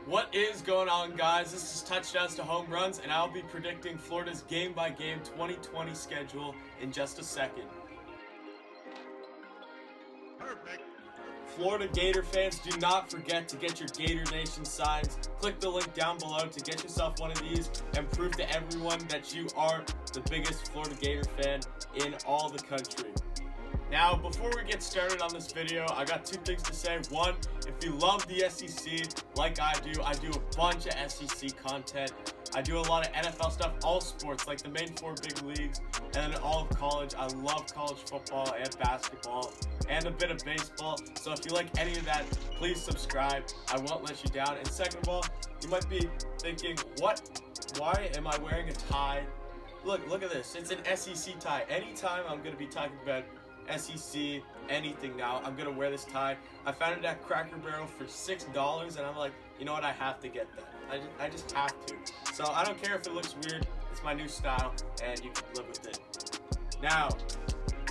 What is going on, guys? This is Touchdowns to Home Runs, and I'll be predicting Florida's game-by-game 2020 schedule in just a second. Perfect. Florida Gator fans, do not forget to get your Gator Nation signs. Click the link down below to get yourself one of these and prove to everyone that you are the biggest Florida Gator fan in all the country. Now, before we get started on this video, I got two things to say. One, if you love the SEC like I do a bunch of SEC content. I do a lot of NFL stuff, all sports, like the main four big leagues, and then all of college. I love college football and basketball and a bit of baseball. So if you like any of that, please subscribe. I won't let you down. And second of all, you might be thinking, why am I wearing a tie? Look at this. It's an SEC tie. Anytime I'm going to be talking about SEC, anything now, I'm gonna wear this tie. I found it at Cracker Barrel for $6, and I'm like, you know what, I have to get that. I just have to. So I don't care if it looks weird, it's my new style, and you can live with it. Now,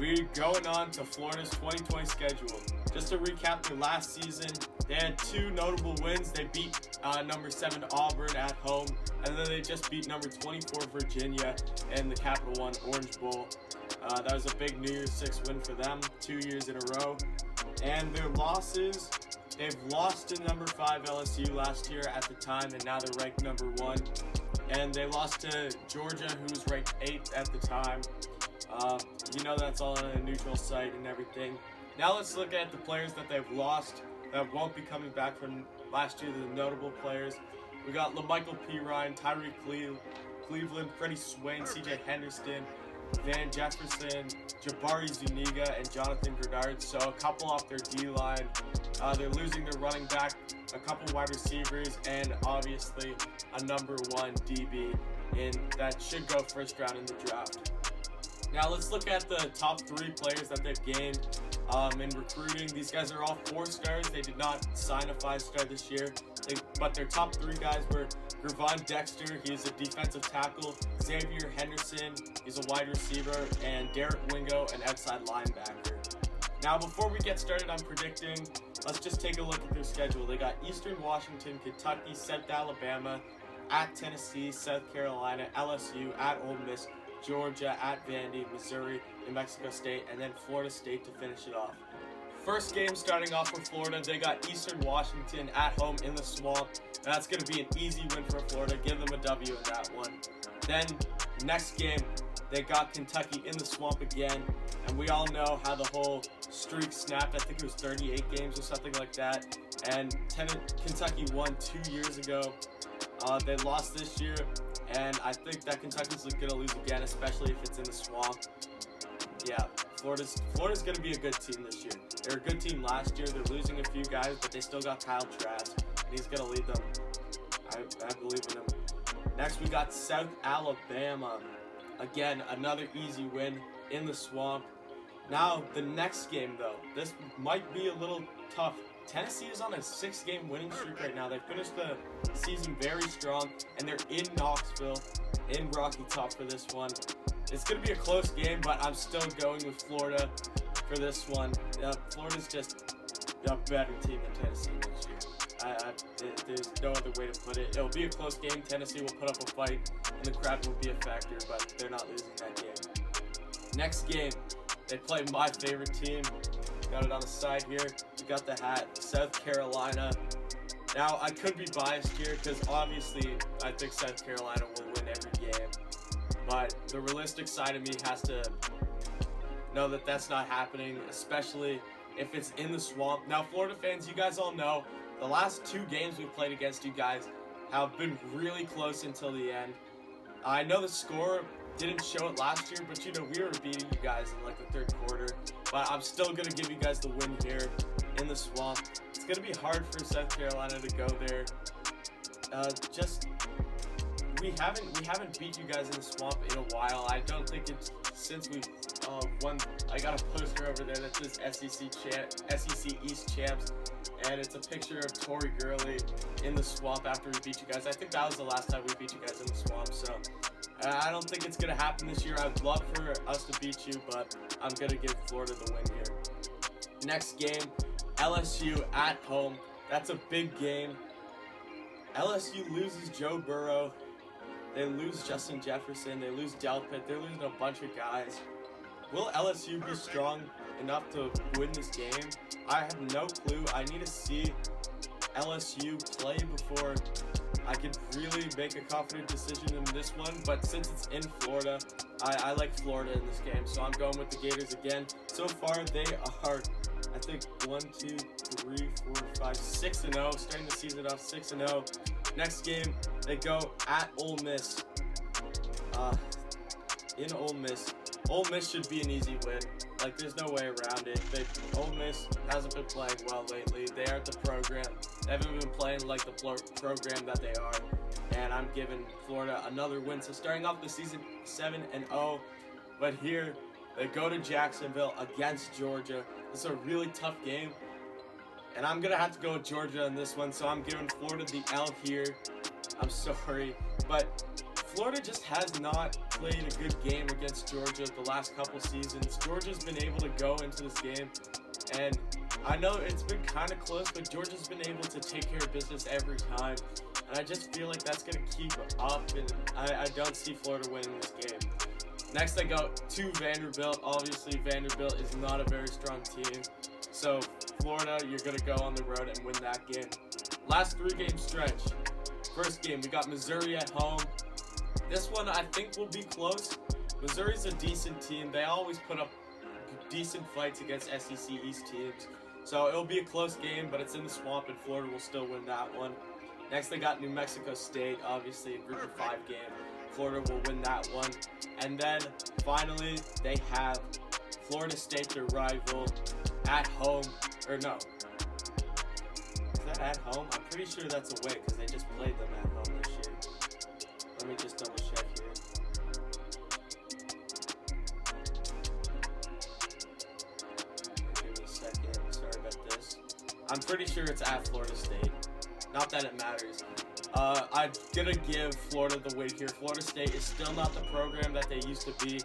we're going on to Florida's 2020 schedule. Just to recap their last season, they had two notable wins. They beat number 7 Auburn at home, and then they just beat number 24 Virginia in the Capital One Orange Bowl. That was a big New Year's 6 win for them, 2 years in a row. And their losses, they've lost to number 5 LSU last year at the time, and now they're ranked number 1. And they lost to Georgia, who was ranked 8th at the time. You know that's all on a neutral site and everything. Now let's look at the players that they've lost that won't be coming back from last year, the notable players. We got LaMichael P. Ryan, Tyree Cleveland, Freddie Swain, CJ Henderson, Van Jefferson, Jabari Zuniga, and Jonathan Grenard. So a couple off their D-line. They're losing their running back, a couple wide receivers, and obviously a number 1 DB that should go first round in the draft. Now let's look at the top 3 players that they've gained in recruiting. These guys are all 4 stars. They did not sign a 5-star this year, but their top 3 guys were Gervon Dexter, he's a defensive tackle, Xavier Henderson, he's a wide receiver, and Derek Wingo, an outside linebacker. Now, before we get started on predicting, let's just take a look at their schedule. They got Eastern Washington, Kentucky, South Alabama, at Tennessee, South Carolina, LSU, at Ole Miss, Georgia, at Vandy, Missouri, New Mexico State, and then Florida State to finish it off. First game starting off for Florida, they got Eastern Washington at home in the Swamp. That's going to be an easy win for Florida. Give them a W in that one. Then, next game, they got Kentucky in the Swamp again. And we all know how the whole streak snapped. I think it was 38 games or something like that. And Kentucky won 2 years ago. They lost this year. And I think that Kentucky's going to lose again, especially if it's in the Swamp. Yeah, Florida's going to be a good team this year. They were a good team last year. They're losing a few guys, but they still got Kyle Trask, and he's going to lead them. I believe in him. Next, we got South Alabama. Again, another easy win in the Swamp. Now, the next game, though, this might be a little tough. Tennessee is on a 6-game winning streak right now. They finished the season very strong, and they're in Knoxville, in Rocky Top for this one. It's going to be a close game, but I'm still going with Florida for this one. Florida's just a better team than Tennessee this year. There's no other way to put it. It'll be a close game. Tennessee will put up a fight, and the crowd will be a factor, but they're not losing that game. Next game, they play my favorite team. Got it on the side here. We got the hat, South Carolina. Now, I could be biased here because obviously I think South Carolina will win every game. But the realistic side of me has to know that that's not happening, especially if it's in the Swamp. Now, Florida fans, you guys all know the last 2 games we played against you guys have been really close until the end. I know the score didn't show it last year, but we were beating you guys in like the 3rd quarter. But I'm still going to give you guys the win here in the Swamp. It's going to be hard for South Carolina to go there. We haven't beat you guys in the Swamp in a while. I don't think it's since we won. I got a poster over there that says SEC East champs, and it's a picture of Tori Gurley in the Swamp after we beat you guys. I think that was the last time we beat you guys in the Swamp. So I don't think it's gonna happen this year. I'd love for us to beat you, but I'm gonna give Florida the win here. Next game, LSU at home. That's a big game. LSU loses Joe Burrow. They lose Justin Jefferson. They lose Delpit. They're losing a bunch of guys. Will LSU be strong enough to win this game? I have no clue. I need to see LSU play before I could really make a confident decision in this one. But since it's in Florida, I like Florida in this game, so I'm going with the Gators again. So far, they are, I think, 1, 2, 3, 4, 5, 6-0. Starting the season off 6-0. Next game, they go at Ole Miss. In Ole Miss. Ole Miss should be an easy win. Like, there's no way around it. Ole Miss hasn't been playing well lately. They aren't the program. They haven't been playing like the program that they are. And I'm giving Florida another win. So starting off the season 7-0. But here, they go to Jacksonville against Georgia. This is a really tough game. And I'm going to have to go with Georgia in this one. So I'm giving Florida the L here. I'm sorry. But Florida just has not played a good game against Georgia the last couple seasons. Georgia's been able to go into this game, and I know it's been kind of close, but Georgia's been able to take care of business every time, and I just feel like that's going to keep up, and I don't see Florida winning this game. Next, I go to Vanderbilt. Obviously, Vanderbilt is not a very strong team, so Florida, you're going to go on the road and win that game. Last 3-game stretch. First game, we got Missouri at home. This one I think will be close. Missouri's a decent team. They always put up decent fights against SEC East teams. So it'll be a close game, but it's in the swamp and Florida will still win that one. Next they got New Mexico State, obviously a group of 5 game. Florida will win that one. And then finally they have Florida State, their rival, at home. Or no. Is that at home? I'm pretty sure that's away because they just played them at home this year. Let me just double check here. Give me a second. Sorry about this. I'm pretty sure it's at Florida State. Not that it matters. I'm gonna give Florida the win here. Florida State is still not the program that they used to be.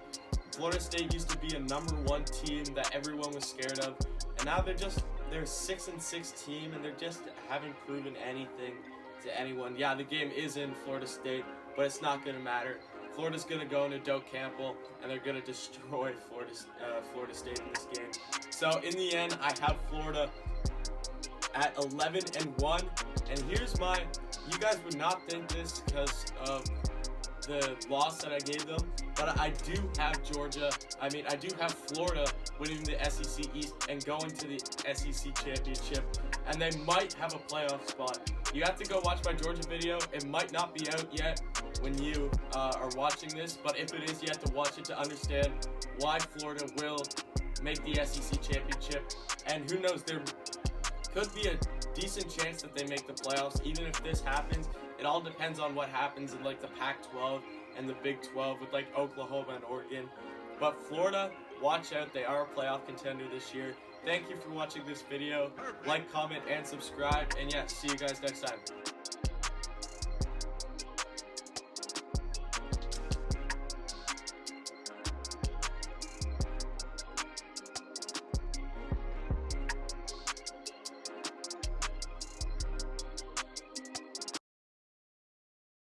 Florida State used to be a #1 team that everyone was scared of, and now they're a 6-6 team, and they just haven't proven anything to anyone. Yeah, the game is in Florida State, but it's not going to matter. Florida's going to go into Doak Campbell, and they're going to destroy Florida State in this game. So in the end, I have Florida at 11-1, and here's you guys would not think this because of the loss that I gave them, but I do have I do have Florida winning the SEC East and going to the SEC Championship, and they might have a playoff spot. You have to go watch my Georgia video. It might not be out yet when you are watching this, but if it is, you have to watch it to understand why Florida will make the SEC Championship, and who knows, there could be a decent chance that they make the playoffs. Even if this happens, it all depends on what happens in like the Pac-12 and the Big 12 with like Oklahoma and Oregon. But Florida, watch out, they are a playoff contender this year. Thank you for watching this video. Like, comment, and subscribe. And yeah, see you guys next time.